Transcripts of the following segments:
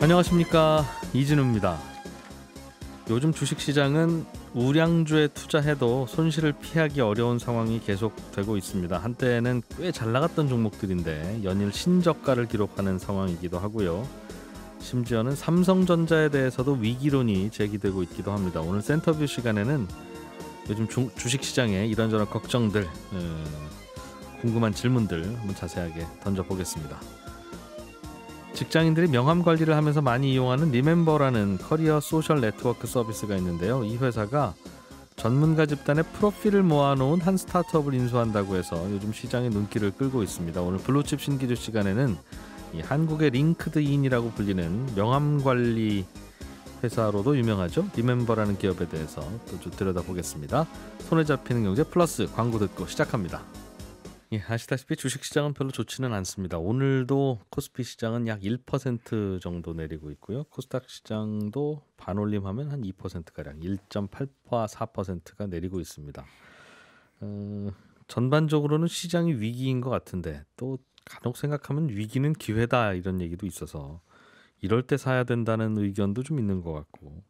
안녕하십니까, 이진우입니다. 요즘 주식시장은 우량주에 투자해도 손실을 피하기 어려운 상황이 계속되고 있습니다. 한때는 꽤 잘 나갔던 종목들인데 연일 신저가를 기록하는 상황이기도 하고요. 심지어는 삼성전자에 대해서도 위기론이 제기되고 있기도 합니다. 오늘 센터뷰 시간에는 요즘 주식시장의 이런저런 걱정들, 궁금한 질문들 한번 자세하게 던져보겠습니다. 직장인들이 명함 관리를 하면서 많이 이용하는 리멤버라는 커리어 소셜 네트워크 서비스가 있는데요. 이 회사가 전문가 집단의 프로필을 모아놓은 한 스타트업을 인수한다고 해서 요즘 시장의 눈길을 끌고 있습니다. 오늘 블루칩 신기주 시간에는 이 한국의 링크드인이라고 불리는 명함 관리 회사로도 유명하죠. 리멤버라는 기업에 대해서 또 좀 들여다보겠습니다. 손에 잡히는 경제 플러스 광고 듣고 시작합니다. 예, 아시다시피 주식시장은 별로 좋지는 않습니다. 오늘도 코스피 시장은 약 1% 정도 내리고 있고요. 코스닥 시장도 반올림하면 한 2%가량 1.84%가 내리고 있습니다. 전반적으로는 시장이 위기인 것 같은데 또 간혹 생각하면 위기는 기회다 이런 얘기도 있어서 이럴 때 사야 된다는 의견도 좀 있는 것 같고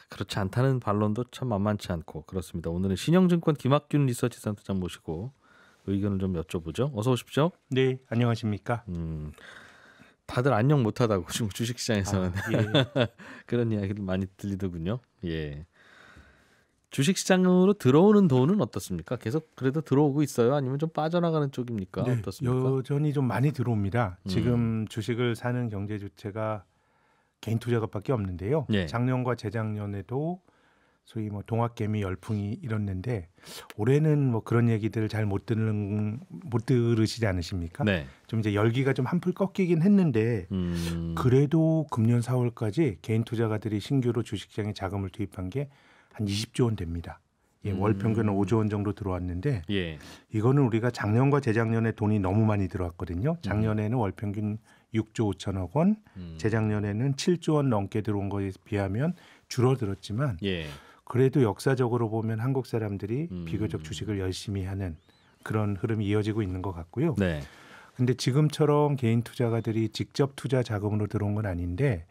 그렇지 않다는 반론도 참 만만치 않고 그렇습니다. 오늘은 신영증권 김학균 리서치 센터장 모시고 의견을 좀 여쭤보죠. 어서 오십시오. 네, 안녕하십니까. 다들 안녕 못하다고 지금 주식시장에서는 예. 그런 이야기를 많이 들리더군요. 예. 주식시장으로 들어오는 돈은 어떻습니까? 계속 그래도 들어오고 있어요? 아니면 좀 빠져나가는 쪽입니까? 네, 어떻습니까? 여전히 좀 많이 들어옵니다. 지금 주식을 사는 경제 주체가 개인 투자가밖에 없는데요. 예. 작년과 재작년에도 소위 뭐 동학개미 열풍이 일었는데 올해는 뭐 그런 얘기들 잘 못 들으시지 않으십니까? 네. 좀 이제 열기가 좀 한풀 꺾이긴 했는데 그래도 금년 4월까지 개인 투자가들이 신규로 주식시장에 자금을 투입한 게 한 20조 원 됩니다. 예, 월 평균은 5조 원 정도 들어왔는데 예. 이거는 우리가 작년과 재작년에 돈이 너무 많이 들어왔거든요. 작년에는 월 평균 6조 5천억 원, 재작년에는 7조 원 넘게 들어온 거에 비하면 줄어들었지만 예. 그래도 역사적으로 보면 한국 사람들이 비교적 주식을 열심히 하는 그런 흐름이 이어지고 있는 것 같고요. 네. 근데 지금처럼 개인 투자가들이 직접 투자 자금으로 들어온 건 아닌데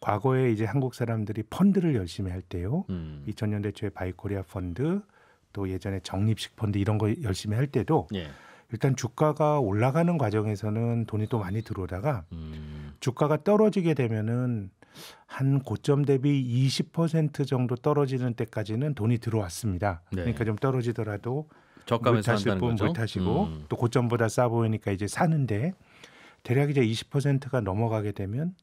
과거에 이제 한국 사람들이 펀드를 열심히 할 때요. 2000년대 초에 바이코리아 펀드 또 예전에 적립식 펀드 이런 거 열심히 할 때도 예. 일단 주가가 올라가는 과정에서는 돈이 또 많이 들어오다가 주가가 떨어지게 되면은 한 고점 대비 20% 정도 떨어지는 때까지는 돈이 들어왔습니다. 네. 그러니까 좀 떨어지더라도 저가면서 물 타실 한다는 분 거죠? 물 타시고 또 고점보다 싸 보이니까 이제 사는데 대략 이제 20%가 넘어가게 되면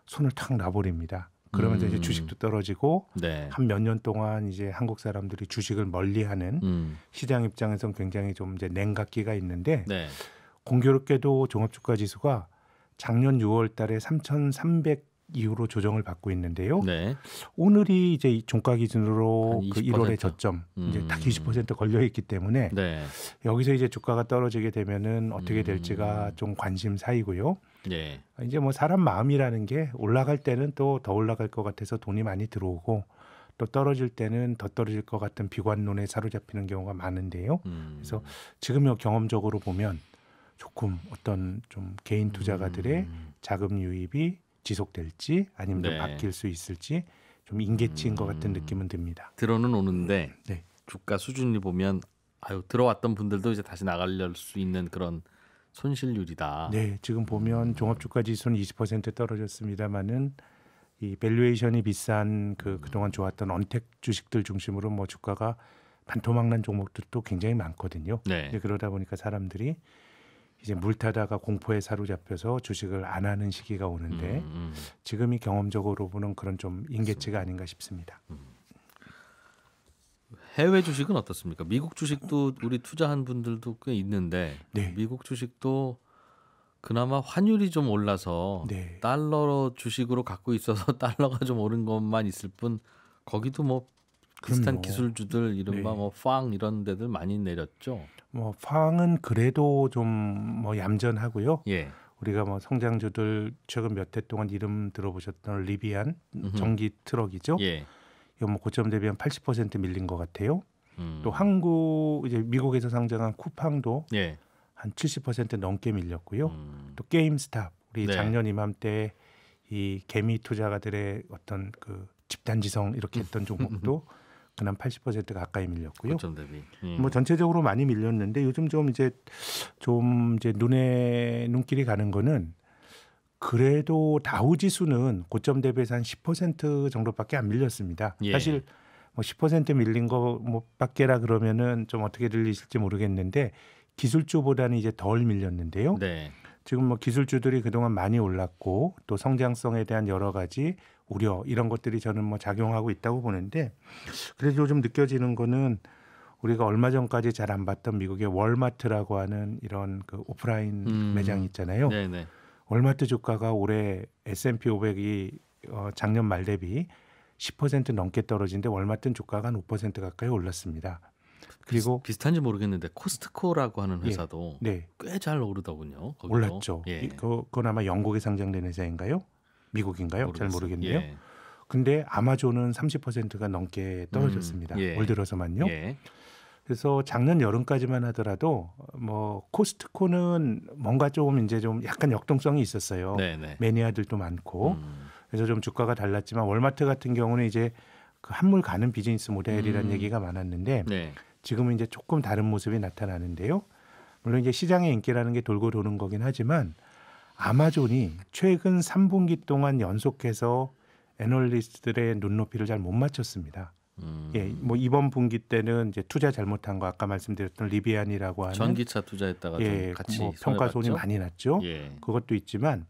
손을 탁 놔버립니다. 그러면서 이제 주식도 떨어지고 네. 한 몇 년 동안 이제 한국 사람들이 주식을 멀리하는 시장 입장에서는 굉장히 좀 이제 냉각기가 있는데 네. 공교롭게도 종합주가지수가 작년 6월달에 3,300 이후로 조정을 받고 있는데요. 네. 오늘이 이제 종가 기준으로 한 그 20%? 1월의 저점 이제 딱 20% 걸려 있기 때문에 네. 여기서 이제 주가가 떨어지게 되면은 어떻게 될지가 좀 관심사이고요. 예. 이제 뭐 사람 마음이라는 게 올라갈 때는 또 더 올라갈 것 같아서 돈이 많이 들어오고 또 떨어질 때는 더 떨어질 것 같은 비관론에 사로잡히는 경우가 많은데요. 그래서 지금 경험적으로 보면 조금 어떤 좀 개인 투자가들의 자금 유입이 지속될지 아니면 좀 네. 바뀔 수 있을지 좀 임계치인 것 같은 느낌은 듭니다. 들어는 오는데 네. 주가 수준이 보면 아유 들어왔던 분들도 이제 다시 나갈 수 있는 그런 손실률이다. 네, 지금 보면 종합주가지수는 20% 떨어졌습니다만은 이 밸류에이션이 비싼 그동안 좋았던 언택 주식들 중심으로 뭐 주가가 반토막난 종목들도 굉장히 많거든요. 네. 그러다 보니까 사람들이 이제 물 타다가 공포에 사로잡혀서 주식을 안 하는 시기가 오는데 지금이 경험적으로 보는 그런 좀 임계치가 아닌가 싶습니다. 해외 주식은 어떻습니까? 미국 주식도 우리 투자한 분들도 꽤 있는데 네. 미국 주식도 그나마 환율이 좀 올라서 네. 달러 주식으로 갖고 있어서 달러가 좀 오른 것만 있을 뿐 거기도 뭐 비슷한 그럼요. 기술주들 이른바 네. 뭐 팡 이런 데들 많이 내렸죠. 뭐 팡은 그래도 좀 뭐 얌전하고요. 예. 우리가 뭐 성장주들 최근 몇 해 동안 이름 들어보셨던 리비안 전기 트럭이죠. 예. 이거 뭐 고점 대비 한 80% 밀린 것 같아요. 또 한국 이제 미국에서 상장한 쿠팡도 예. 한 70% 넘게 밀렸고요. 또 게임스탑 우리 네. 작년 이맘때 이 개미 투자가들의 어떤 그 집단지성 이렇게 했던 종목도 그냥 80% 가까이 밀렸고요. 고점 대비. 뭐 전체적으로 많이 밀렸는데 요즘 좀 이제 눈길이 가는 거는 그래도 다우 지수는 고점 대비해서 한 10% 정도밖에 안 밀렸습니다. 예. 사실 뭐 10% 밀린 거 뭐 밖에라 그러면은 좀 어떻게 들리실지 모르겠는데 기술주보다는 이제 덜 밀렸는데요. 네. 지금 뭐 기술주들이 그동안 많이 올랐고 또 성장성에 대한 여러 가지 우려 이런 것들이 저는 뭐 작용하고 있다고 보는데 그래서 요즘 느껴지는 거는 우리가 얼마 전까지 잘 안 봤던 미국의 월마트라고 하는 이런 그 오프라인 매장 있잖아요. 네네. 월마트 주가가 올해 S&P 500이 작년 말 대비 10% 넘게 떨어진데 월마트 주가가 한 5% 가까이 올랐습니다. 그리고 비슷한지 모르겠는데 코스트코라고 하는 회사도 네. 꽤 잘 오르더군요. 거기도. 올랐죠. 예. 그건 아마 영국에 상장된 회사인가요? 미국인가요? 모르겠어요. 잘 모르겠네요. 예. 근데 아마존은 30%가 넘게 떨어졌습니다. 예. 올 들어서만요. 예. 그래서 작년 여름까지만 하더라도 뭐 코스트코는 뭔가 좀 이제 좀 약간 역동성이 있었어요. 네네. 매니아들도 많고 그래서 좀 주가가 달랐지만 월마트 같은 경우는 이제 그 한물 가는 비즈니스 모델이라는 얘기가 많았는데 네. 지금은 이제 조금 다른 모습이 나타나는데요. 물론 이제 시장의 인기라는 게 돌고 도는 거긴 하지만 아마존이 최근 3분기 동안 연속해서 애널리스트들의 눈높이를 잘 못 맞췄습니다. 예, 뭐 이번 분기 때는 이제 투자 잘못한 거 아까 말씀드렸던 리비안이라고 하는 전기차 투자했다가 좀 같이 뭐 평가손이 많이 났죠. 예. 그것도 있지만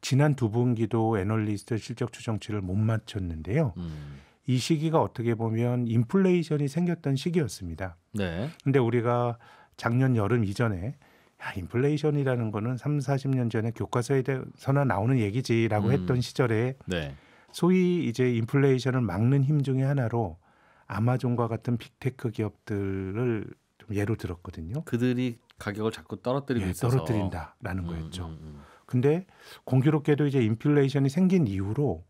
지난 두 분기도 애널리스트 실적 추정치를 못 맞췄는데요. 이 시기가 어떻게 보면 인플레이션이 생겼던 시기였습니다. 네. 근데 우리가 작년 여름 이전에 야, 인플레이션이라는 거는 3, 40년 전에 교과서에서나 나오는 얘기지라고 했던 시절에 네. 소위 이제 인플레이션을 막는 힘 중에 하나로 아마존과 같은 빅테크 기업들을 좀 예로 들었거든요. 그들이 가격을 자꾸 떨어뜨리고 있어서 떨어뜨린다라는 거였죠. 근데 공교롭게도 이제 인플레이션이 생긴 이후로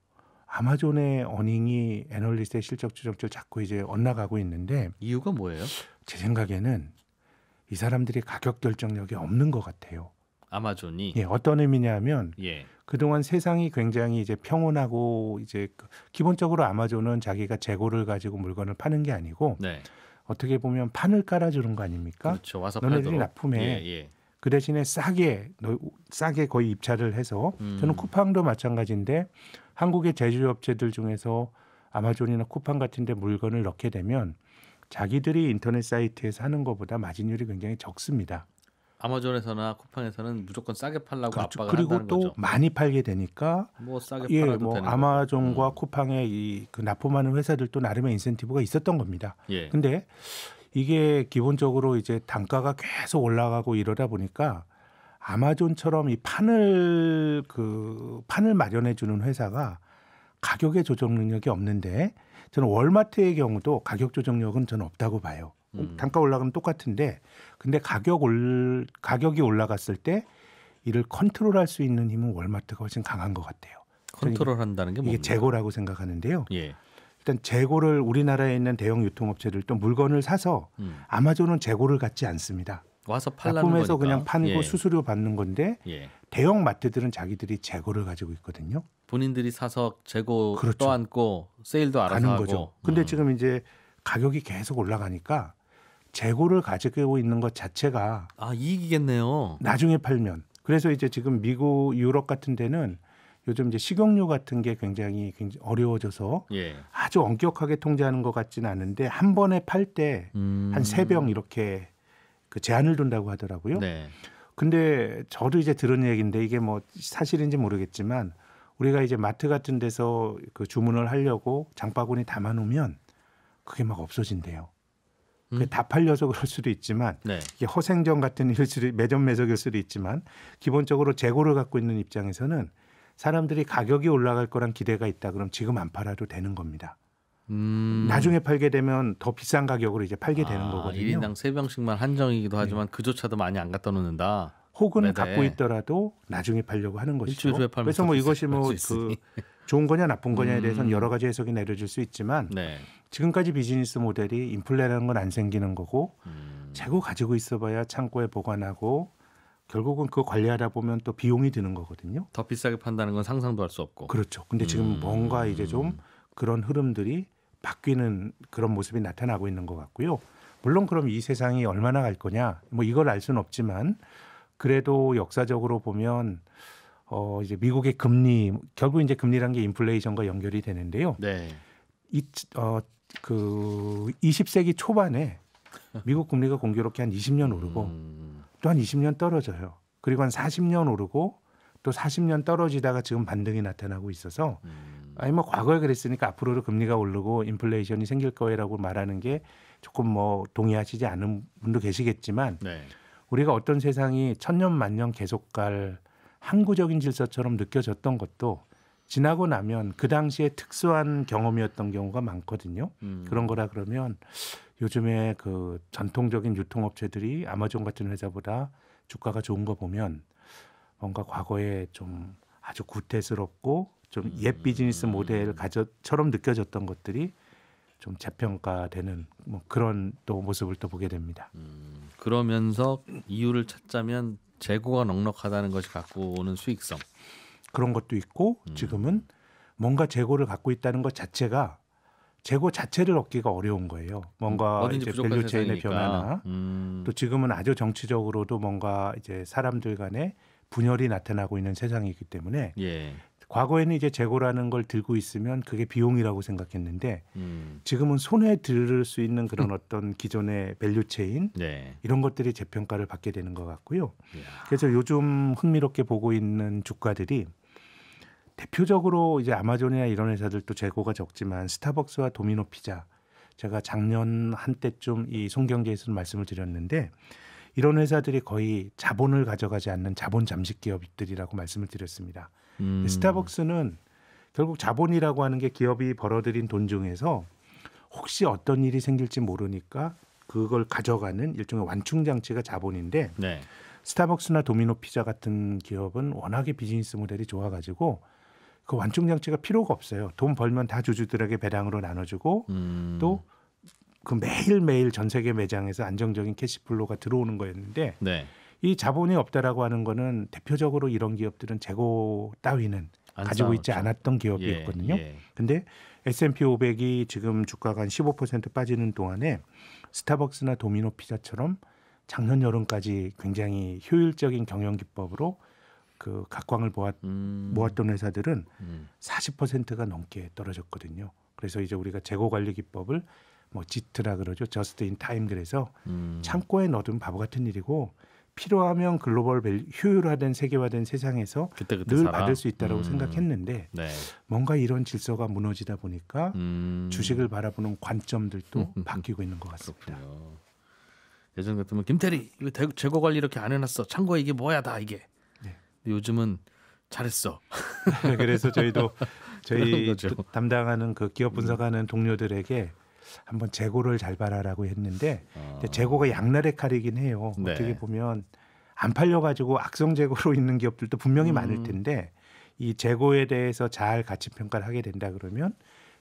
아마존의 어닝이 애널리스트의 실적 추정치를 자꾸 이제 엇나가고 있는데 이유가 뭐예요? 제 생각에는 이 사람들이 가격 결정력이 없는 것 같아요. 아마존이 예, 어떤 의미냐면 예. 그동안 세상이 굉장히 이제 평온하고 이제 기본적으로 아마존은 자기가 재고를 가지고 물건을 파는 게 아니고 네. 어떻게 보면 판을 깔아주는 거 아닙니까? 그렇죠. 와서 너네들이 팔도록. 납품해. 예. 그 대신에 싸게 거의 입찰을 해서 저는 쿠팡도 마찬가지인데 한국의 제조업체들 중에서 아마존이나 쿠팡 같은 데 물건을 넣게 되면 자기들이 인터넷 사이트에서 하는 것보다 마진율이 굉장히 적습니다. 아마존에서나 쿠팡에서는 무조건 싸게 팔라고 그렇죠. 압박을 그리고 한다는 또 거죠. 많이 팔게 되니까 뭐 싸게 팔아도 뭐 되는 아마존과 쿠팡의 이 그 납품하는 회사들도 나름의 인센티브가 있었던 겁니다. 예. 근데 이게 기본적으로 이제 단가가 계속 올라가고 이러다 보니까 아마존처럼 이 판을 마련해 주는 회사가 가격의 조정 능력이 없는데 저는 월마트의 경우도 가격 조정력은 저는 없다고 봐요. 단가 올라가면 똑같은데 근데 가격이 올라갔을 때 이를 컨트롤할 수 있는 힘은 월마트가 훨씬 강한 것 같아요. 컨트롤한다는 게 이게 뭡니까? 재고라고 생각하는데요. 예. 일단 재고를 우리나라에 있는 대형 유통업체들도 물건을 사서 아마존은 재고를 갖지 않습니다. 와서 팔라는 납품해서 거니까. 그냥 팔고 예. 수수료 받는 건데 예. 대형 마트들은 자기들이 재고를 가지고 있거든요. 본인들이 사서 재고 그렇죠. 떠안고 세일도 알아서 가는 하고. 거죠. 근데 지금 이제 가격이 계속 올라가니까 재고를 가지고 있는 것 자체가 이익이겠네요. 나중에 팔면 그래서 이제 지금 미국, 유럽 같은 데는 요즘 이제 식용유 같은 게 굉장히 어려워져서 예. 아주 엄격하게 통제하는 것 같지는 않은데 한 번에 팔 때 한 3병 이렇게 그 제한을 둔다고 하더라고요. 네. 근데 저도 이제 들은 얘기인데 이게 뭐 사실인지 모르겠지만 우리가 이제 마트 같은 데서 그 주문을 하려고 장바구니 담아 놓으면 그게 막 없어진대요. 그게 다 팔려서 그럴 수도 있지만 네. 이게 허생전 같은 매점 매석일 수도 있지만 기본적으로 재고를 갖고 있는 입장에서는 사람들이 가격이 올라갈 거란 기대가 있다 그럼 지금 안 팔아도 되는 겁니다. 나중에 팔게 되면 더 비싼 가격으로 이제 팔게 되는 거거든요. 1인당 3병씩만 한정이기도 하지만 그조차도 많이 안 갖다 놓는다. 혹은 네네. 갖고 있더라도 나중에 팔려고 하는 것이죠. 일주일 후에 팔면 그래서 뭐 더 이것이 비쌀 뭐 수 있으니. 좋은 거냐 나쁜 거냐에 대해서는 여러 가지 해석이 내려질 수 있지만 네. 지금까지 비즈니스 모델이 인플레라는 건 안 생기는 거고 재고 가지고 있어봐야 창고에 보관하고 결국은 그거 관리하다 보면 또 비용이 드는 거거든요. 더 비싸게 판다는 건 상상도 할 수 없고. 그렇죠. 근데 지금 뭔가 이제 좀 그런 흐름들이 바뀌는 그런 모습이 나타나고 있는 것 같고요. 물론 그럼 이 세상이 얼마나 갈 거냐, 뭐 이걸 알 수는 없지만 그래도 역사적으로 보면 이제 미국의 금리, 결국 이제 금리란 게 인플레이션과 연결이 되는데요. 네. 그 20세기 초반에 미국 금리가 공교롭게 한 20년 오르고 또 한 20년 떨어져요. 그리고 한 40년 오르고 또 40년 떨어지다가 지금 반등이 나타나고 있어서 아니 뭐 과거에 그랬으니까 앞으로도 금리가 오르고 인플레이션이 생길 거라고 말하는 게 조금 뭐 동의하시지 않은 분도 계시겠지만 네. 우리가 어떤 세상이 천년 만년 계속 갈 항구적인 질서처럼 느껴졌던 것도 지나고 나면 그 당시에 특수한 경험이었던 경우가 많거든요. 그런 거라 그러면 요즘에 그 전통적인 유통업체들이 아마존 같은 회사보다 주가가 좋은 거 보면 뭔가 과거에 좀 아주 구태스럽고 좀 옛 비즈니스 모델 처럼 느껴졌던 것들이 좀 재평가되는 뭐 그런 또 모습을 또 보게 됩니다. 그러면서 이유를 찾자면 재고가 넉넉하다는 것이 갖고 오는 수익성. 그런 것도 있고 지금은 뭔가 재고를 갖고 있다는 것 자체가 재고 자체를 얻기가 어려운 거예요. 뭔가 이제 밸류 체인의 변화나 또 지금은 아주 정치적으로도 뭔가 이제 사람들 간에 분열이 나타나고 있는 세상이기 때문에 예. 과거에는 이제 재고라는 걸 들고 있으면 그게 비용이라고 생각했는데 지금은 손에 들을 수 있는 그런 어떤 기존의 밸류 체인 네. 이런 것들이 재평가를 받게 되는 것 같고요. 이야. 그래서 요즘 흥미롭게 보고 있는 주가들이 대표적으로 이제 아마존이나 이런 회사들도 재고가 적지만 스타벅스와 도미노 피자, 제가 작년 한때쯤 이 송경제에서 말씀을 드렸는데 이런 회사들이 거의 자본을 가져가지 않는 자본 잠식 기업들이라고 말씀을 드렸습니다. 스타벅스는 결국 자본이라고 하는 게 기업이 벌어들인 돈 중에서 혹시 어떤 일이 생길지 모르니까 그걸 가져가는 일종의 완충 장치가 자본인데 네. 스타벅스나 도미노 피자 같은 기업은 워낙에 비즈니스 모델이 좋아가지고 그 완충 장치가 필요가 없어요. 돈 벌면 다 주주들에게 배당으로 나눠주고 또 그 매일매일 전 세계 매장에서 안정적인 캐시플로가 들어오는 거였는데 네. 이 자본이 없다라고 하는 거는 대표적으로 이런 기업들은 재고 따위는 가지고 있지 않았던 기업이었거든요. 예. 근데 S&P 500이 지금 주가가 한 15% 빠지는 동안에 스타벅스나 도미노 피자처럼 작년 여름까지 굉장히 효율적인 경영 기법으로 그 각광을 모았던 회사들은 40%가 넘게 떨어졌거든요. 그래서 이제 우리가 재고 관리 기법을 뭐 지트라 그러죠. 저스트 인 타임. 그래서 창고에 넣어둔 바보 같은 일이고 필요하면 글로벌 효율화된 세계화된 세상에서 그때 늘 살아. 받을 수 있다고 생각했는데 네. 뭔가 이런 질서가 무너지다 보니까 주식을 바라보는 관점들도 바뀌고 있는 것 같습니다. 그렇군요. 예전 같으면 김태리 이거 재고 관리 이렇게 안 해놨어. 창고에 이게 뭐야 다 이게. 네. 요즘은 잘했어. 그래서 저희도 저희 담당하는 그 기업 분석하는 동료들에게 한번 재고를 잘 봐라라고 했는데 재고가 양날의 칼이긴 해요. 네. 어떻게 보면 안 팔려가지고 악성 재고로 있는 기업들도 분명히 많을 텐데 이 재고에 대해서 잘 가치 평가를 하게 된다 그러면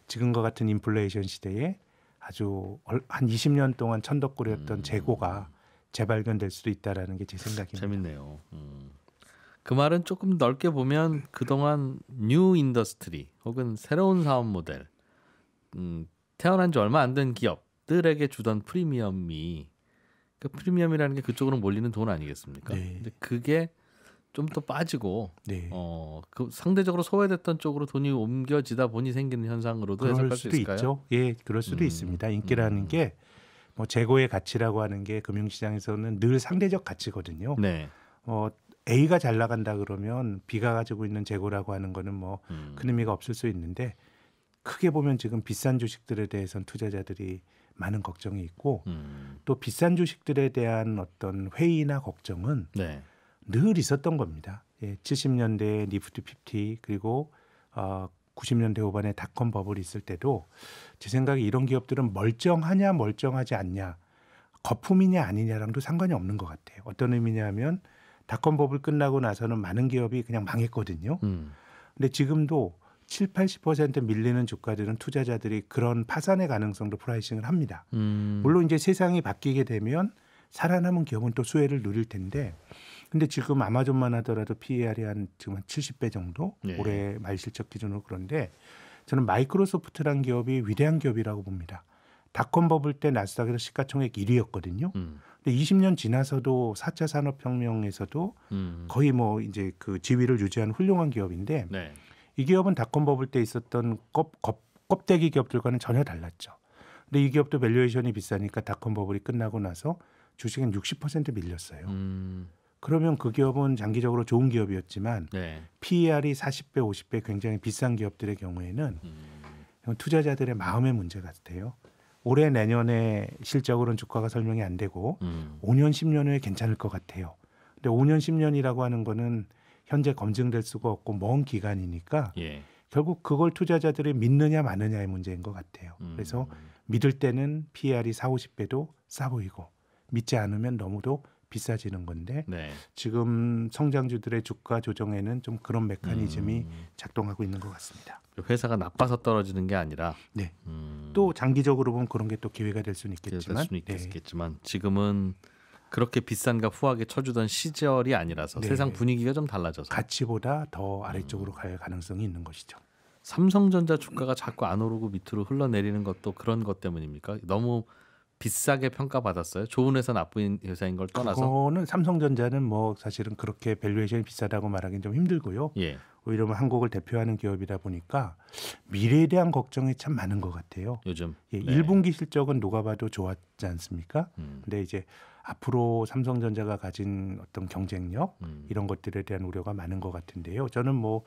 지금과 같은 인플레이션 시대에 아주 한 20년 동안 천덕꾸리였던 재고가 재발견될 수도 있다라는 게 제 생각입니다. 재밌네요. 그 말은 조금 넓게 보면 그동안 뉴 인더스트리 혹은 새로운 사업 모델 태어난 지 얼마 안 된 기업들에게 주던 프리미엄이 그 프리미엄이라는 게 그쪽으로 몰리는 돈 아니겠습니까? 네. 근데 그게 좀 더 빠지고 네. 그 상대적으로 소외됐던 쪽으로 돈이 옮겨지다 보니 생기는 현상으로도 해석할 수 있을까요? 있죠. 예, 그럴 수도 있습니다. 인기라는 게 뭐 재고의 가치라고 하는 게 금융시장에서는 늘 상대적 가치거든요. 네. A가 잘 나간다 그러면 B가 가지고 있는 재고라고 하는 거는 뭐 큰 의미가 없을 수 있는데 크게 보면 지금 비싼 주식들에 대해서는 투자자들이 많은 걱정이 있고 또 비싼 주식들에 대한 어떤 회의나 걱정은 네. 늘 있었던 겁니다. 예, 70년대 니프티 50 그리고 90년대 후반에 닷컴 버블이 있을 때도 제 생각에 이런 기업들은 멀쩡하냐 멀쩡하지 않냐 거품이냐 아니냐랑도 상관이 없는 것 같아요. 어떤 의미냐면 닷컴 버블 끝나고 나서는 많은 기업이 그냥 망했거든요. 근데 지금도 70-80% 밀리는 주가들은 투자자들이 그런 파산의 가능성도 프라이싱을 합니다. 물론 이제 세상이 바뀌게 되면 살아남은 기업은 또 수혜를 누릴 텐데 근데 지금 아마존만 하더라도 PER이 지금 한 70배 정도 예. 올해 말 실적 기준으로. 그런데 저는 마이크로소프트란 기업이 위대한 기업이라고 봅니다. 닷컴 버블 때 나스닥에서 시가총액 1위였거든요. 근데 20년 지나서도 4차 산업혁명에서도 거의 뭐 이제 그 지위를 유지하는 훌륭한 기업인데 네. 이 기업은 닷컴 버블 때 있었던 껍데기 기업들과는 전혀 달랐죠. 근데 이 기업도 밸류에이션이 비싸니까 닷컴 버블이 끝나고 나서 주식은 60% 밀렸어요. 그러면 그 기업은 장기적으로 좋은 기업이었지만 네. PER이 40배, 50배 굉장히 비싼 기업들의 경우에는 투자자들의 마음의 문제 같아요. 올해 내년에 실적으로는 주가가 설명이 안 되고 5년, 10년 후에 괜찮을 것 같아요. 근데 5년, 10년이라고 하는 거는 현재 검증될 수가 없고 먼 기간이니까 예. 결국 그걸 투자자들이 믿느냐 마느냐의 문제인 것 같아요. 그래서 믿을 때는 PER이 4, 50배도 싸 보이고 믿지 않으면 너무도 비싸지는 건데 네. 지금 성장주들의 주가 조정에는 좀 그런 메커니즘이 작동하고 있는 것 같습니다. 회사가 나빠서 떨어지는 게 아니라 네. 또 장기적으로 보면 그런 게 또 기회가 될 수는 있겠지만, 있겠지만 지금은 그렇게 비싼 값 후하게 쳐주던 시절이 아니라서 네. 세상 분위기가 좀 달라져서 가치보다 더 아래쪽으로 갈 가능성이 있는 것이죠. 삼성전자 주가가 자꾸 안 오르고 밑으로 흘러내리는 것도 그런 것 때문입니까? 너무 비싸게 평가받았어요. 좋은 회사 나쁜 회사인 걸 떠나서. 그거는 삼성전자는 뭐 사실은 그렇게 밸류에이션이 비싸다고 말하기는 좀 힘들고요. 예. 오히려 한국을 대표하는 기업이다 보니까 미래에 대한 걱정이 참 많은 것 같아요. 요즘 예, 네. 1분기 실적은 누가 봐도 좋았지 않습니까? 근데 이제 앞으로 삼성전자가 가진 어떤 경쟁력 이런 것들에 대한 우려가 많은 것 같은데요. 저는 뭐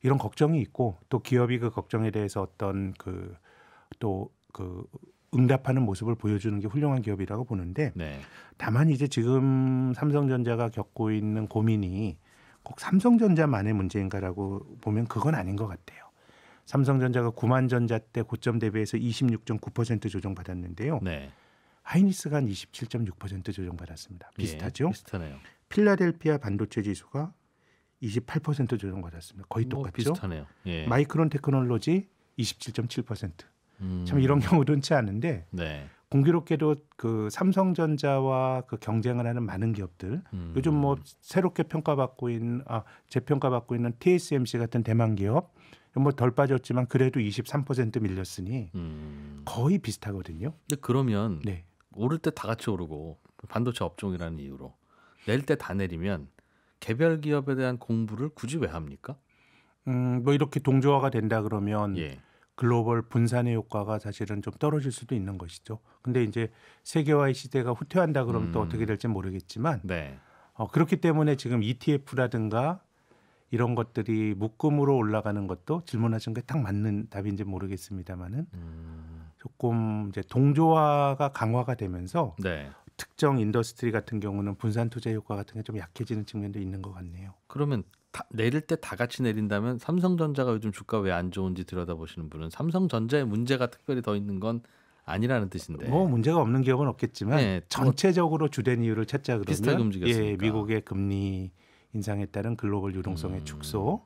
이런 걱정이 있고 또 기업이 그 걱정에 대해서 어떤 응답하는 모습을 보여주는 게 훌륭한 기업이라고 보는데 네. 다만 이제 지금 삼성전자가 겪고 있는 고민이 꼭 삼성전자만의 문제인가라고 보면 그건 아닌 것 같아요. 삼성전자가 9만전자 때 고점 대비해서 26.9% 조정받았는데요. 네. 하이닉스가 한 27.6% 조정받았습니다. 비슷하죠? 예, 비슷하네요. 필라델피아 반도체 지수가 28% 조정받았습니다. 거의 똑같죠? 비슷하네요. 예. 마이크론 테크놀로지 27.7%. 참 이런 경우도 흔치 않은데 네. 공교롭게도 그 삼성전자와 그 경쟁을 하는 많은 기업들 요즘 뭐 새롭게 재평가받고 있는 TSMC 같은 대만 기업 뭐 덜 빠졌지만 그래도 23% 밀렸으니 거의 비슷하거든요. 근데 그러면 네. 오를 때 다 같이 오르고 반도체 업종이라는 이유로 내릴 때 다 내리면 개별 기업에 대한 공부를 굳이 왜 합니까? 뭐 이렇게 동조화가 된다 그러면 예. 글로벌 분산의 효과가 사실은 좀 떨어질 수도 있는 것이죠. 근데 이제 세계화의 시대가 후퇴한다 그러면 또 어떻게 될지 모르겠지만 네. 그렇기 때문에 지금 ETF라든가 이런 것들이 묶음으로 올라가는 것도 질문하신 게 딱 맞는 답인지 모르겠습니다만은 조금 이제 동조화가 강화가 되면서 네. 특정 인더스트리 같은 경우는 분산 투자 효과 같은 게 좀 약해지는 측면도 있는 것 같네요. 그러면 내릴 때 다 같이 내린다면 삼성전자가 요즘 주가 왜 안 좋은지 들여다보시는 분은 삼성전자에 문제가 특별히 더 있는 건 아니라는 뜻인데. 뭐 문제가 없는 기업은 없겠지만 네, 전체적으로 주된 이유를 찾자 그러면 비슷하게 움직였으니까. 미국의 금리 인상에 따른 글로벌 유동성의 축소,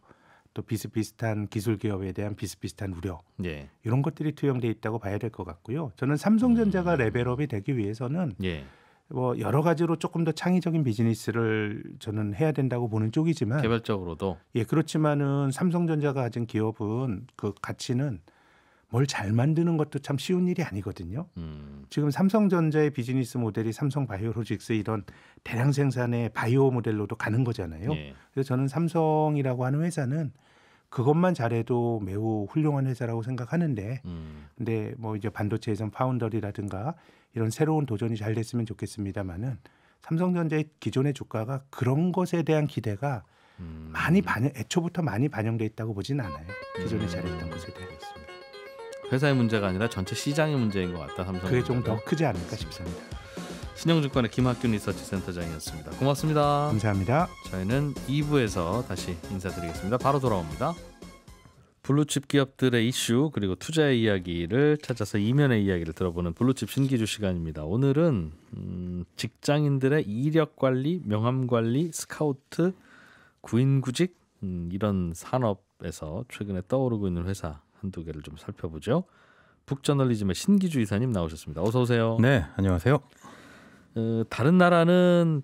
또 비슷비슷한 기술 기업에 대한 비슷비슷한 우려 예. 이런 것들이 투영돼 있다고 봐야 될 것 같고요. 저는 삼성전자가 레벨업이 되기 위해서는 예. 뭐 여러 가지로 조금 더 창의적인 비즈니스를 저는 해야 된다고 보는 쪽이지만 개별적으로도 그렇지만은 삼성전자가 가진 기업은 그 가치는 뭘 잘 만드는 것도 참 쉬운 일이 아니거든요. 지금 삼성전자의 비즈니스 모델이 삼성바이오로직스 이런 대량 생산의 바이오 모델로도 가는 거잖아요. 예. 그래서 저는 삼성이라고 하는 회사는 그것만 잘해도 매우 훌륭한 회사라고 생각하는데 근데 뭐 이제 반도체에선 파운더리라든가 이런 새로운 도전이 잘 됐으면 좋겠습니다만은 삼성전자의 기존의 주가가 그런 것에 대한 기대가 애초부터 많이 반영돼 있다고 보지는 않아요. 기존에 잘했던 것에 대해. 회사의 문제가 아니라 전체 시장의 문제인 것 같다. 삼성. 그게 좀 더 크지 않을까 싶습니다. 신영증권의 김학균 리서치 센터장이었습니다. 고맙습니다. 감사합니다. 저희는 2부에서 다시 인사드리겠습니다. 바로 돌아옵니다. 블루칩 기업들의 이슈 그리고 투자의 이야기를 찾아서 이면의 이야기를 들어보는 블루칩 신기주 시간입니다. 오늘은 직장인들의 이력 관리, 명함 관리, 스카우트, 구인구직 이런 산업에서 최근에 떠오르고 있는 회사 한두 개를 좀 살펴보죠. 북저널리즘의 신기주 이사님 나오셨습니다. 어서 오세요. 네, 안녕하세요. 다른 나라는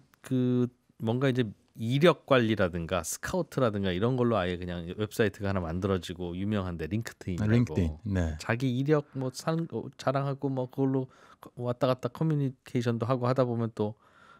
뭔가 이제 이력 관리라든가 스카우트라든가 이런 걸로 아예 그냥 웹사이트가 하나 만들어지고 유명한데 링크드인이라고. 링크드인. 네. 자기 이력 뭐 자랑하고 뭐 그걸로 왔다 갔다 커뮤니케이션도 하고 하다 보면 또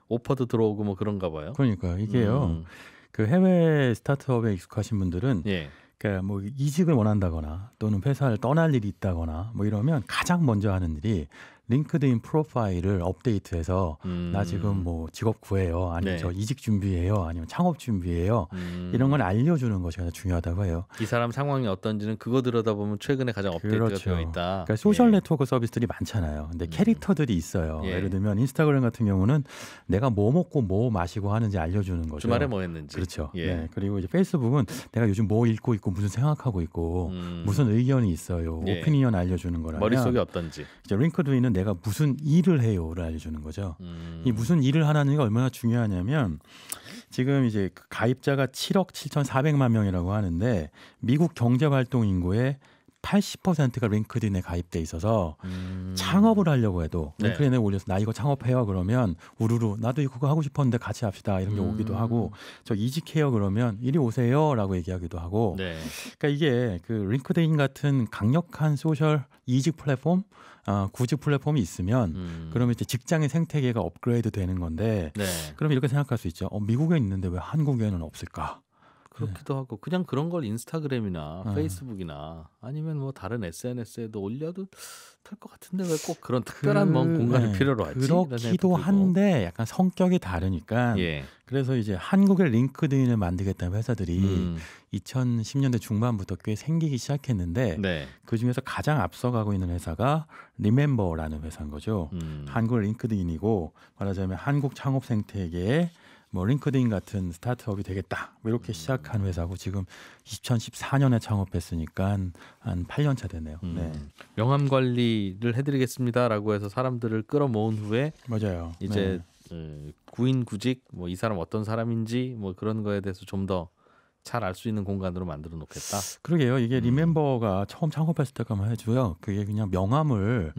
오퍼도 들어오고 뭐 그런가 봐요. 그러니까 이게요. 그 해외 스타트업에 익숙하신 분들은 예. 그러니까 뭐 이직을 원한다거나 또는 회사를 떠날 일이 있다거나 뭐 이러면 가장 먼저 하는 일이 링크드인 프로파일을 업데이트해서 나 지금 뭐 직업 구해요, 아니면 네. 저 이직 준비해요, 아니면 창업 준비해요, 이런 걸 알려주는 것이 가장 중요하다고 해요. 이 사람 상황이 어떤지는 그거 들여다보면 최근에 가장 업데이트가 그렇죠. 되어 있다. 그러니까 소셜 예. 네트워크 서비스들이 많잖아요. 근데 캐릭터들이 있어요. 예. 예를 들면 인스타그램 같은 경우는 내가 뭐 먹고 뭐 마시고 하는지 알려주는 거죠. 주말에 뭐 했는지. 그렇죠. 예. 네. 그리고 이제 페이스북은 내가 요즘 뭐 읽고 있고 무슨 생각하고 있고 무슨 의견이 있어요. 예. 오피니언 알려주는 거라면 머릿속이 어떤지. 이제 링크드인은 내가 무슨 일을 해요를 알려주는 거죠. 이 무슨 일을 하는지가 얼마나 중요하냐면 지금 이제 그 가입자가 7억 7,400만 명이라고 하는데 미국 경제활동 인구의 80%가 링크드인에 가입돼 있어서 창업을 하려고 해도 네. 링크드인에 올려서 나 이거 창업해요 그러면 우르르 나도 이거 하고 싶었는데 같이 합시다 이런 게 오기도 하고 저 이직해요 그러면 이리 오세요라고 얘기하기도 하고 네. 그러니까 이게 그 링크드인 같은 강력한 소셜 이직 플랫폼 구직 플랫폼이 있으면 그러면 이제 직장의 생태계가 업그레이드 되는 건데 네. 그럼 이렇게 생각할 수 있죠. 미국에 있는데 왜 한국에는 없을까? 그렇기도 하고 그냥 그런 걸 인스타그램이나 페이스북이나 아니면 뭐 다른 SNS에도 올려도 될 것 같은데 왜 꼭 그런 특별한 뭔 공간을 필요로 하지? 그렇기도 한데 약간 성격이 다르니까 예. 그래서 이제 한국의 링크드인을 만들겠다는 회사들이 2010년대 중반부터 꽤 생기기 시작했는데 네. 그중에서 가장 앞서가고 있는 회사가 리멤버라는 회사인 거죠. 한국 링크드인이고 말하자면 한국 창업 생태계에 뭐 링크드인 같은 스타트업이 되겠다 뭐 이렇게 시작한 회사고 지금 2014년에 창업했으니까 한 8년 차 되네요. 네. 명함 관리를 해드리겠습니다라고 해서 사람들을 끌어모은 후에 맞아요. 이제 구인 구직 뭐 이 사람 어떤 사람인지 뭐 그런 거에 대해서 좀 더 잘 알 수 있는 공간으로 만들어 놓겠다. 그러게요. 이게 리멤버가 처음 창업했을 때까만 해도요. 그게 그냥 명함을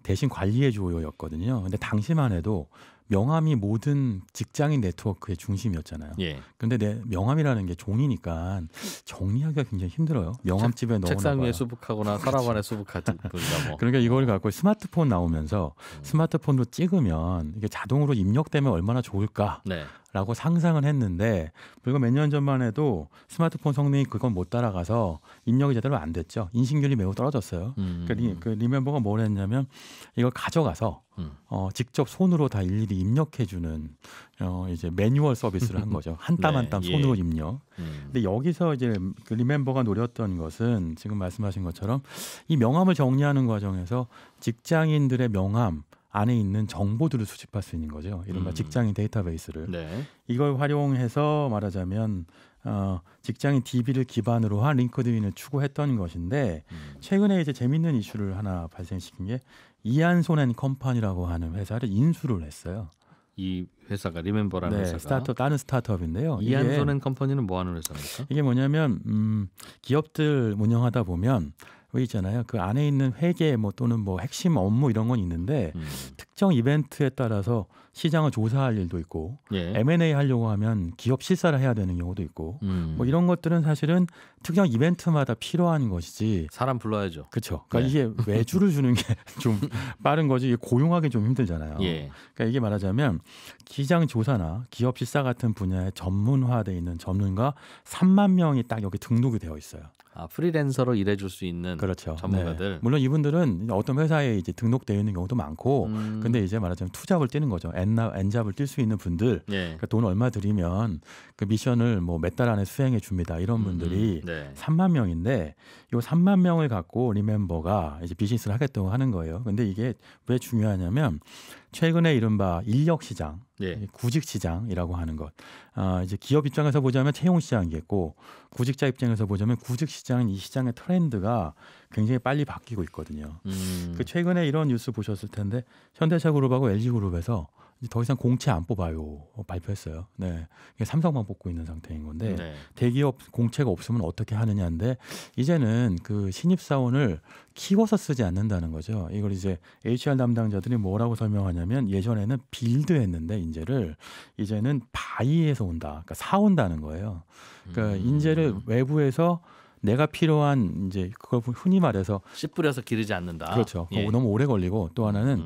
대신 관리해줘요였거든요. 근데 당시만 해도 명함이 모든 직장인 네트워크의 중심이었잖아요. 예. 근데 내 명함이라는 게 종이니까 정리하기가 굉장히 힘들어요. 명함집에 넣어놔 책상 위에 수북하거나 서랍 안에 수북하든가 뭐. 그러니까 이걸 갖고 스마트폰 나오면서 스마트폰으로 찍으면 이게 자동으로 입력되면 얼마나 좋을까? 네. 라고 상상을 했는데 불과 몇 년 전만 해도 스마트폰 성능이 그건 못 따라가서 입력이 제대로 안 됐죠. 인식률이 매우 떨어졌어요. 그러니까 그 리멤버가 뭘 했냐면 이걸 가져가서 직접 손으로 다 일일이 입력해주는 이제 매뉴얼 서비스를 한 거죠. 한 땀 한 땀 손으로 입력. 근데 여기서 이제 그 리멤버가 노렸던 것은 지금 말씀하신 것처럼 이 명함을 정리하는 과정에서 직장인들의 명함 안에 있는 정보들을 수집할 수 있는 거죠. 이른바 직장인 데이터베이스를. 네. 이걸 활용해서 말하자면 직장인 DB를 기반으로 한 링크드인을 추구했던 것인데 최근에 이제 재밌는 이슈를 하나 발생시킨 게 이안손앤컴퍼니라고 하는 회사를 인수를 했어요. 이 회사가 리멤버라는 네, 회사가 다른 스타트업인데요. 이안손앤컴퍼니는 뭐 하는 회사입니까? 이게 뭐냐면 기업들 운영하다 보면 왜 있잖아요. 그 안에 있는 회계 뭐 또는 뭐 핵심 업무 이런 건 있는데 특정 이벤트에 따라서 시장을 조사할 일도 있고 예. M&A 하려고 하면 기업 실사를 해야 되는 경우도 있고 뭐 이런 것들은 사실은 특정 이벤트마다 필요한 것이지. 사람 불러야죠. 그렇죠. 그러니까 네. 이게 외주를 주는 게 좀 빠른 거지 이게 고용하기 좀 힘들잖아요. 예. 그러니까 이게 말하자면 시장 조사나 기업 실사 같은 분야에 전문화돼 있는 전문가 3만 명이 딱 여기 등록이 되어 있어요. 프리랜서로 일해줄 수 있는 그렇죠. 전문가들. 네. 물론 이분들은 어떤 회사에 이제 등록되어 있는 경우도 많고, 근데 이제 말하자면 투잡을 뛰는 거죠. 엔잡을 뛸 수 있는 분들, 예. 그러니까 돈 얼마 들이면 그 미션을 뭐 몇 달 안에 수행해 줍니다. 이런 분들이 네. 3만 명인데, 이 3만 명을 갖고 리멤버가 이제 비즈니스를 하겠다고 하는 거예요. 근데 이게 왜 중요하냐면 최근에 이른바 인력 시장, 예. 구직 시장이라고 하는 것. 이제 기업 입장에서 보자면 채용 시장이겠고 구직자 입장에서 보자면 구직 시장은 이 시장의 트렌드가 굉장히 빨리 바뀌고 있거든요. 그 최근에 이런 뉴스 보셨을 텐데 현대차그룹하고 LG그룹에서 이제 더 이상 공채 안 뽑아요 발표했어요. 네, 이게 삼성만 뽑고 있는 상태인 건데 네. 대기업 공채가 없으면 어떻게 하느냐인데 이제는 그 신입 사원을 키워서 쓰지 않는다는 거죠. 이걸 이제 HR 담당자들이 뭐라고 설명하냐면 예전에는 빌드했는데 인재를 이제는 바이에서 온다, 그러니까 사온다는 거예요. 그러니까 인재를 외부에서 내가 필요한 이제 그걸 흔히 말해서 씨 뿌려서 기르지 않는다. 그렇죠. 예. 너무 오래 걸리고 또 하나는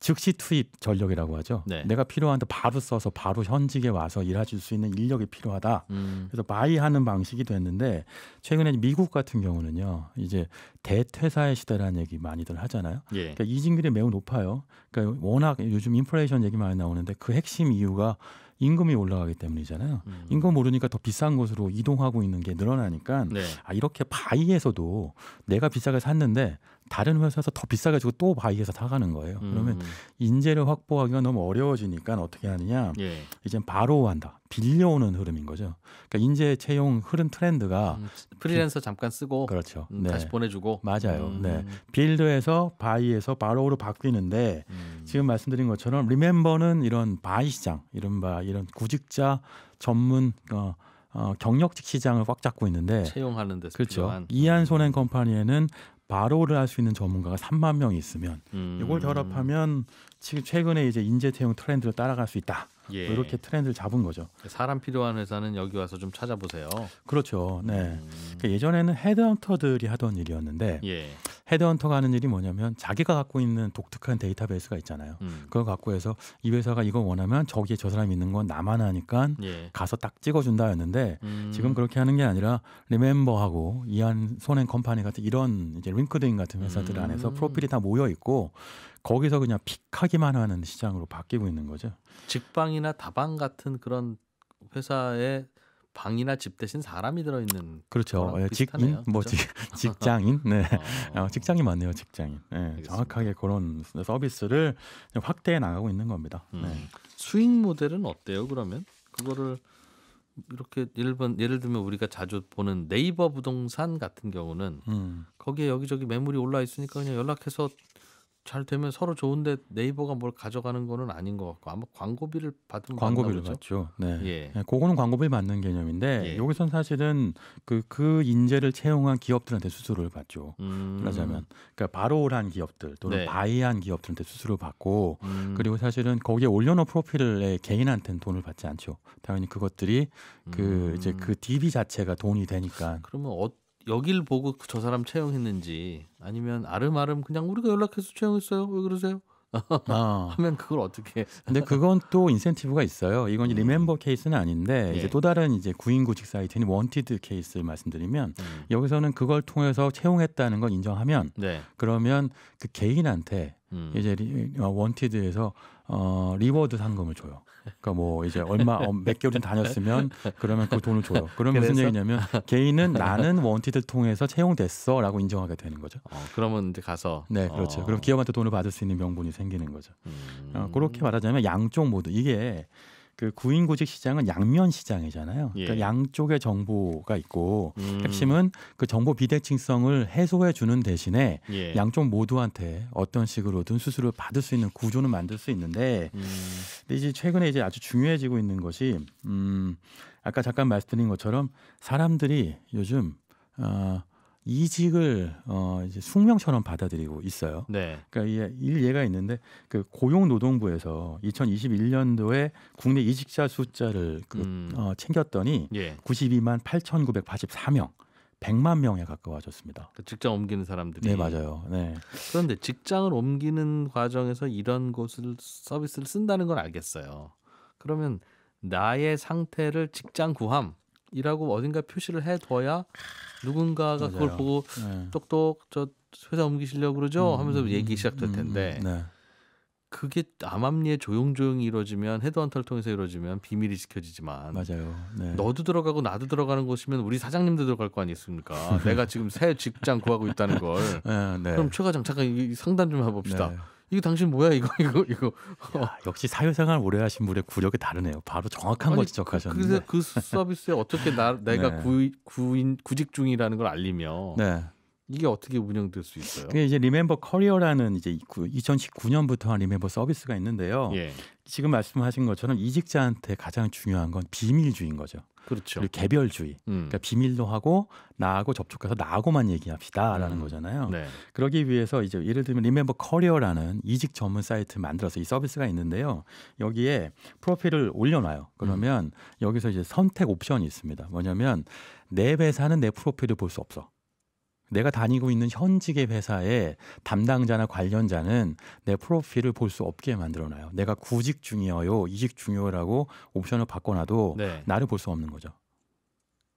즉시 투입 전력이라고 하죠. 네. 내가 필요한데 바로 써서 바로 현직에 와서 일해줄 수 있는 인력이 필요하다. 그래서 바이하는 방식이 됐는데 최근에 미국 같은 경우는요, 이제 대퇴사의 시대라는 얘기 많이들 하잖아요. 예. 그러니까 이직률이 매우 높아요. 그러니까 워낙 요즘 인플레이션 얘기 많이 나오는데 그 핵심 이유가 임금이 올라가기 때문이잖아요. 임금 오르니까 더 비싼 곳으로 이동하고 있는 게 늘어나니까 네. 이렇게 바이에서도 내가 비싸게 샀는데 다른 회사에서 더 비싸게 주고 또 바이에서 사가는 거예요. 그러면 인재를 확보하기가 너무 어려워지니까 어떻게 하느냐. 예. 이제 바로 한다. 빌려오는 흐름인 거죠. 그러니까 인재 채용 흐름 트렌드가 프리랜서 잠깐 쓰고 그렇죠. 다시 보내주고 맞아요. 네. 빌드에서 바이에서 바로로 바뀌는데 지금 말씀드린 것처럼 리멤버는 이런 바이 시장, 이른바 이런 구직자 전문 경력직 시장을 꽉 잡고 있는데 채용하는 데서 그렇죠. 필요한 이한손앤 컴퍼니에는 바로를 할 수 있는 전문가가 3만 명이 있으면 이걸 결합하면 지금 최근에 이제 인재 채용 트렌드를 따라갈 수 있다. 예. 이렇게 트렌드를 잡은 거죠. 사람 필요한 회사는 여기 와서 좀 찾아보세요. 그렇죠. 네. 그러니까 예전에는 헤드헌터들이 하던 일이었는데 예. 헤드헌터가 하는 일이 뭐냐면 자기가 갖고 있는 독특한 데이터베이스가 있잖아요. 그걸 갖고 해서 이 회사가 이거 원하면 저기에 저 사람이 있는 건 나만 하니까 예. 가서 딱 찍어준다였는데 지금 그렇게 하는 게 아니라 리멤버하고 이한손앤 컴퍼니 같은 이런 이제 링크드인 같은 회사들 안에서 프로필이 다 모여 있고 거기서 그냥 픽하기만 하는 시장으로 바뀌고 있는 거죠. 직방이나 다방 같은 그런 회사에 방이나 집 대신 사람이 들어있는 그렇죠. 거랑 직인, 비슷하네요. 뭐 그렇죠? 직장인, 네, 직장이 맞네요, 직장인. 네, 알겠습니다. 정확하게 그런 서비스를 확대해 나가고 있는 겁니다. 네. 수익 모델은 어때요? 그러면 그거를 이렇게 예를 들면 우리가 자주 보는 네이버 부동산 같은 경우는 거기에 여기저기 매물이 올라 있으니까 그냥 연락해서 잘 되면 서로 좋은데 네이버가 뭘 가져가는 거는 아닌 것 같고 아마 광고비를 받은 광고비를 받죠. 네. 예. 네, 그거는 광고비를 받는 개념인데 예. 여기선 사실은 그 인재를 채용한 기업들한테 수수료를 받죠. 그러자면 그러니까 바로한 기업들 또는 네. 바이한 기업들한테 수수료를 받고 그리고 사실은 거기에 올려놓은 프로필에 개인한테는 돈을 받지 않죠. 당연히 그것들이 그 이제 그 DB 자체가 돈이 되니까. 그러면 여길 보고 저 사람 채용했는지 아니면 아름아름 그냥 우리가 연락해서 채용했어요. 왜 그러세요? 하면 그걸 어떻게? 근데 그건 또 인센티브가 있어요. 이건 리멤버 케이스는 아닌데 예. 이제 또 다른 이제 구인구직 사이트인 원티드 케이스를 말씀드리면 여기서는 그걸 통해서 채용했다는 걸 인정하면 네. 그러면 그 개인한테 이제 원티드에서 리워드 상금을 줘요. 그러니까 뭐 이제 얼마 몇 개월은 다녔으면 그러면 그 돈을 줘요. 그러면 무슨 얘기냐면 개인은 나는 원티드 통해서 채용됐어라고 인정하게 되는 거죠. 그러면 이제 가서 네, 그렇죠. 그럼 기업한테 돈을 받을 수 있는 명분이 생기는 거죠. 그렇게 말하자면 양쪽 모두 이게 그 구인구직 시장은 양면 시장이잖아요. 예. 그러니까 양쪽의 정보가 있고 핵심은 그 정보 비대칭성을 해소해 주는 대신에 예. 양쪽 모두한테 어떤 식으로든 수수료를 받을 수 있는 구조는 만들 수 있는데 근데 이제 최근에 이제 아주 중요해지고 있는 것이 아까 잠깐 말씀드린 것처럼 사람들이 요즘 이직을 이제 숙명처럼 받아들이고 있어요. 네. 그러니까 예가 있는데 그 고용노동부에서 2021년도에 국내 이직자 숫자를 챙겼더니 예. 92만 8,984명, 100만 명에 가까워졌습니다. 그 직장 옮기는 사람들이. 네, 맞아요. 네. 그런데 직장을 옮기는 과정에서 이런 곳을 서비스를 쓴다는 건 알겠어요. 그러면 나의 상태를 직장 구함이라고 어딘가 표시를 해둬야 누군가가 맞아요. 그걸 보고 네. 똑똑 저 회사 옮기시려고 그러죠 하면서 얘기 시작될 텐데 네. 그게 암암리에 조용조용히 이루어지면 헤드헌터를 통해서 이루어지면 비밀이 지켜지지만 맞아요. 네. 너도 들어가고 나도 들어가는 곳이면 우리 사장님도 들어갈 거 아니겠습니까? 내가 지금 새 직장 구하고 있다는 걸. 네. 그럼 최 과장 잠깐 이 상담 좀 해봅시다. 네. 이거 당신 뭐야 이거. 야, 역시 사회생활 오래 하신 분의 구력이 다르네요. 바로 정확한 거 지적하셨는데. 그래서 그 서비스에 어떻게 내가 네. 구직 중이라는 걸 알리며 네. 이게 어떻게 운영될 수 있어요? 그게 이제 리멤버 커리어라는 이제 2019년부터 한 리멤버 서비스가 있는데요. 예. 지금 말씀하신 것처럼 이직자한테 가장 중요한 건 비밀주의인 거죠. 그렇죠. 그리고 개별주의. 그러니까 비밀로 하고 나하고 접촉해서 나하고만 얘기합시다라는 거잖아요. 네. 그러기 위해서 이제 예를 들면 리멤버 커리어라는 이직 전문 사이트 만들어서 이 서비스가 있는데요. 여기에 프로필을 올려놔요. 그러면 여기서 이제 선택 옵션이 있습니다. 뭐냐면 내 회사는 내 프로필을 볼 수 없어. 내가 다니고 있는 현직의 회사의 담당자나 관련자는 내 프로필을 볼 수 없게 만들어놔요. 내가 구직 중이어요, 이직 중이요라고 옵션을 바꿔놔도 네. 나를 볼 수 없는 거죠.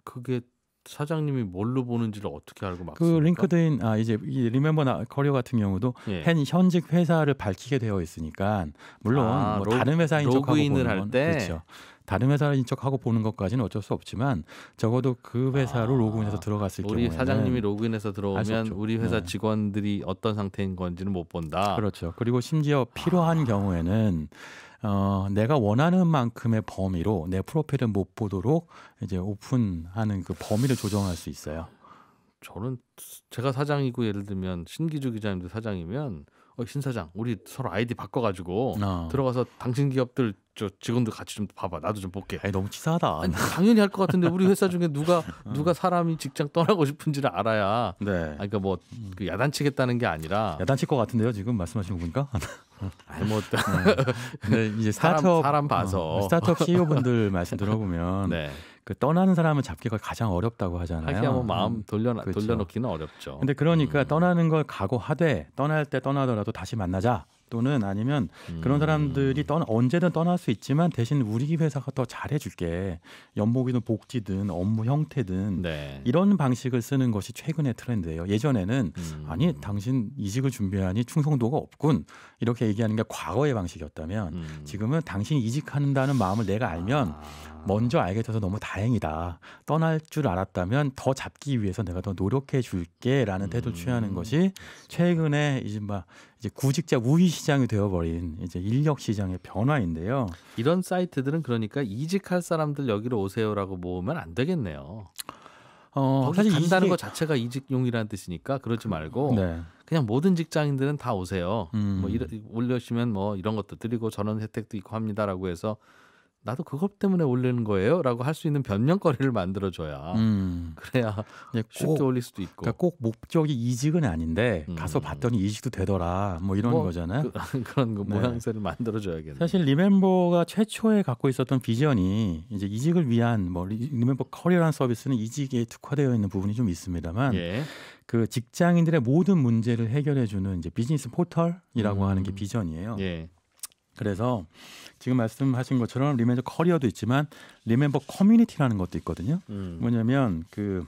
그게 사장님이 뭘로 보는지를 어떻게 알고 그 막습니까? 링크드인 이제 이 리멤버 커리어 같은 경우도 예. 현직 회사를 밝히게 되어 있으니까 물론 뭐 다른 회사인 척하고 로그인을 보는 건 그렇죠. 다른 회사인 척하고 보는 것까지는 어쩔 수 없지만 적어도 그 회사로 로그인해서 들어갔을 우리 경우에는 사장님이 로그인해서 알수 들어오면 없죠. 우리 회사 네. 직원들이 어떤 상태인 건지는 못 본다. 그렇죠. 그리고 심지어 필요한 경우에는 내가 원하는 만큼의 범위로 내 프로필을 못 보도록 이제 오픈하는 그 범위를 조정할 수 있어요. 저는 제가 사장이고 예를 들면 신기주 기자님도 사장이면 신 사장 우리 서로 아이디 바꿔가지고 들어가서 당신 기업들 저 직원들 같이 좀 봐봐. 나도 좀 볼게. 너무 치사하다. 아니, 당연히 할 것 같은데 우리 회사 중에 누가 사람이 직장 떠나고 싶은지를 알아야. 네. 그러니까 뭐 그 야단치겠다는 게 아니라. 야단칠 것 같은데요. 지금 말씀하신 거 보니까. 아니 뭐 근데 이제 사람 봐서 스타트업 CEO 분들 말씀 들어보면 네. 그 떠나는 사람을 잡기가 가장 어렵다고 하잖아요. 하기야 뭐 마음 그렇죠. 돌려놓기는 어렵죠. 근데 그러니까 떠나는 걸 각오하되 떠날 때 떠나더라도 다시 만나자. 또는 아니면 그런 사람들이 언제든 떠날 수 있지만 대신 우리 회사가 더 잘해줄게. 연봉이든 복지든 업무 형태든 네. 이런 방식을 쓰는 것이 최근의 트렌드예요. 예전에는 아니 당신 이직을 준비하니 충성도가 없군 이렇게 얘기하는 게 과거의 방식이었다면 지금은 당신이 이직한다는 마음을 내가 알면 먼저 알게 돼서 너무 다행이다. 떠날 줄 알았다면 더 잡기 위해서 내가 더 노력해 줄게라는 태도를 취하는 것이 최근에 이제 구직자 우위 시장이 되어버린 이제 인력 시장의 변화인데요. 이런 사이트들은 그러니까 이직할 사람들 여기로 오세요라고 모으면 안 되겠네요. 사실 간다는 것 자체가 이직용이라는 뜻이니까 그러지 말고 네. 그냥 모든 직장인들은 다 오세요. 뭐 올려주시면 뭐 이런 것도 드리고 저런 혜택도 있고 합니다라고 해서 나도 그것 때문에 올리는 거예요라고 할 수 있는 변명거리를 만들어줘야 그래야 쉽게 올릴 수도 있고. 그러니까 꼭 목적이 이직은 아닌데 가서 봤더니 이직도 되더라 뭐 이런 거잖아요. 그런 거 모양새를 만들어줘야겠네요. 사실 리멤버가 최초에 갖고 있었던 비전이 이제 이직을 위한 리멤버 커리어라는 서비스는 이직에 특화되어 있는 부분이 좀 있습니다만 그 직장인들의 모든 문제를 해결해주는 이제 비즈니스 포털이라고 하는 게 비전이에요. 그래서 지금 말씀하신 것처럼 리멤버 커리어도 있지만 리멤버 커뮤니티라는 것도 있거든요. 뭐냐면 그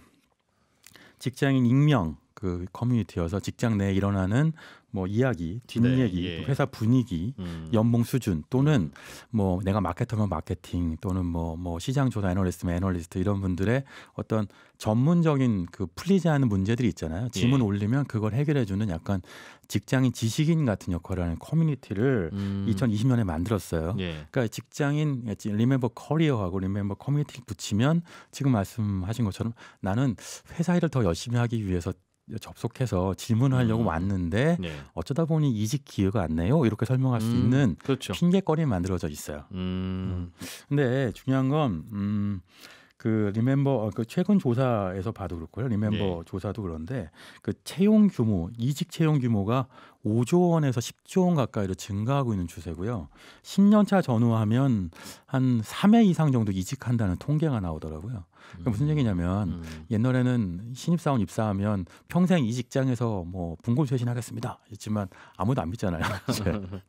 직장인 익명 그 커뮤니티여서 직장 내에 일어나는 뭐 이야기, 뒷얘기, 회사 분위기, 연봉 수준 또는 뭐 내가 마케터면 마케팅 또는 뭐 시장 조사 애널리스트면 애널리스트 이런 분들의 어떤 전문적인 그 풀리지 않은 문제들이 있잖아요. 질문 올리면 그걸 해결해주는 약간 직장인 지식인 같은 역할을 하는 커뮤니티를 2020년에 만들었어요. 그러니까 직장인 리멤버 커리어하고 리멤버 커뮤니티를 붙이면 지금 말씀하신 것처럼 나는 회사 일을 더 열심히 하기 위해서 접속해서 질문하려고 왔는데 어쩌다 보니 이직 기회가 왔네요. 이렇게 설명할 수 있는 핑계거리 만들어져 있어요. 근데 중요한 건 그 리멤버 그 최근 조사에서 봐도 그렇고요. 리멤버 조사도 그런데 그 채용 규모, 이직 채용 규모가 5조 원에서 10조 원 가까이로 증가하고 있는 추세고요. 10년 차 전후하면 한 3회 이상 정도 이직한다는 통계가 나오더라고요. 그러니까 무슨 얘기냐면 옛날에는 신입사원 입사하면 평생 이 직장에서 뭐 bun골쇄신하겠습니다 했지만 아무도 안 믿잖아요.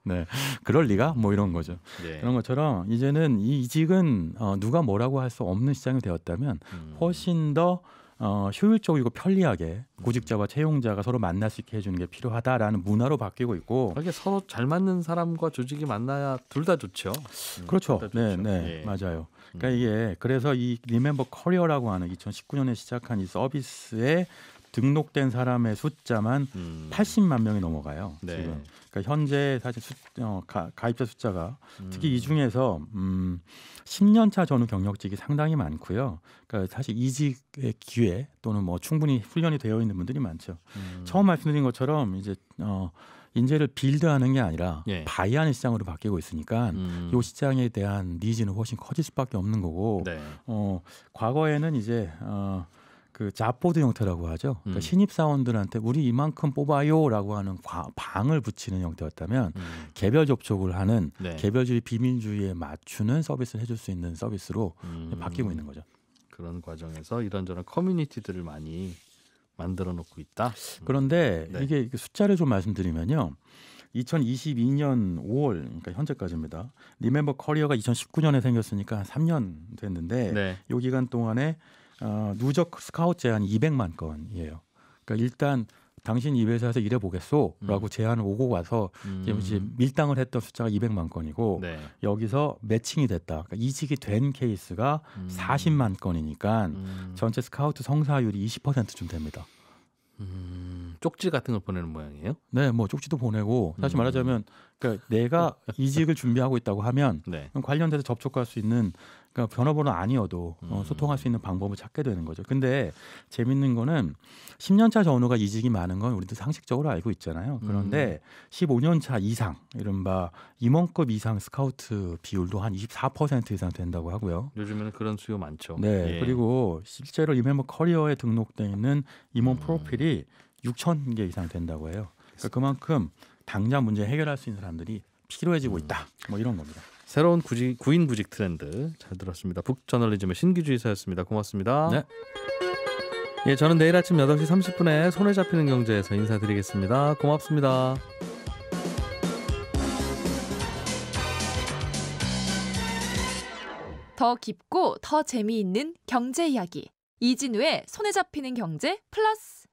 네, 그럴 리가 뭐 이런 거죠. 그런 것처럼 이제는 이 이직은 누가 뭐라고 할 수 없는 시장이 되었다면 훨씬 더 효율적이고 편리하게 구직자와 채용자가 서로 만날 수 있게 해주는 게 필요하다라는 문화로 바뀌고 있고. 이게 서로 잘 맞는 사람과 조직이 만나야 둘 다 좋죠. 그렇죠. 네, 맞아요. 그러니까 이게 그래서 이 리멤버 커리어라고 하는 2019년에 시작한 이 서비스의 등록된 사람의 숫자만 80만 명이 넘어가요. 네. 지금. 그러니까 현재 사실 가입자 숫자가 특히 이 중에서 10년차 전후 경력직이 상당히 많고요. 그러니까 사실 이직의 기회 또는 뭐 충분히 훈련이 되어 있는 분들이 많죠. 처음 말씀드린 것처럼 이제 인재를 빌드하는 게 아니라 예. 바이하는 시장으로 바뀌고 있으니까 이 시장에 대한 니즈는 훨씬 커질 수밖에 없는 거고 네. 과거에는 이제 그 잡보드 형태라고 하죠. 그러니까 신입 사원들한테 우리 이만큼 뽑아요라고 하는 방을 붙이는 형태였다면 개별 접촉을 하는 네. 개별주의 비밀주의에 맞추는 서비스를 해줄 수 있는 서비스로 바뀌고 있는 거죠. 그런 과정에서 이런저런 커뮤니티들을 많이 만들어 놓고 있다. 그런데 네. 이게 숫자를 좀 말씀드리면요. 2022년 5월 그러니까 현재까지입니다. 리멤버 커리어가 2019년에 생겼으니까 한 3년 됐는데 네. 이 기간 동안에 누적 스카우트 제한이 200만 건이에요. 그러니까 일단 당신 이 회사에서 일해보겠소라고 제안을 오고 가서 이제 밀당을 했던 숫자가 200만 건이고 네. 여기서 매칭이 됐다. 그러니까 이직이 된 케이스가 40만 건이니까 전체 스카우트 성사율이 20%쯤 됩니다. 쪽지 같은 걸 보내는 모양이에요? 네, 뭐 쪽지도 보내고 사실 말하자면 그러니까 내가 이직을 준비하고 있다고 하면 네. 관련돼서 접촉할 수 있는 그러니까 전화번호 아니어도 소통할 수 있는 방법을 찾게 되는 거죠. 근데 재밌는 거는 10년차 전후가 이직이 많은 건 우리도 상식적으로 알고 있잖아요. 그런데 15년차 이상 이른바 임원급 이상 스카우트 비율도 한 24% 이상 된다고 하고요. 요즘에는 그런 수요 많죠. 네, 예. 그리고 실제로 리멤버 커리어에 등록돼 있는 임원 프로필이 6,000개 이상 된다고 해요. 그러니까 그만큼 당장 문제 해결할 수 있는 사람들이 필요해지고 있다. 뭐 이런 겁니다. 새로운 구인 구직 트렌드 잘 들었습니다. 북저널리즘의 신기주 이사였습니다. 고맙습니다. 네. 예, 저는 내일 아침 8시 30분에 손에 잡히는 경제에서 인사드리겠습니다. 고맙습니다. 더 깊고 더 재미있는 경제 이야기. 이진우의 손에 잡히는 경제 플러스.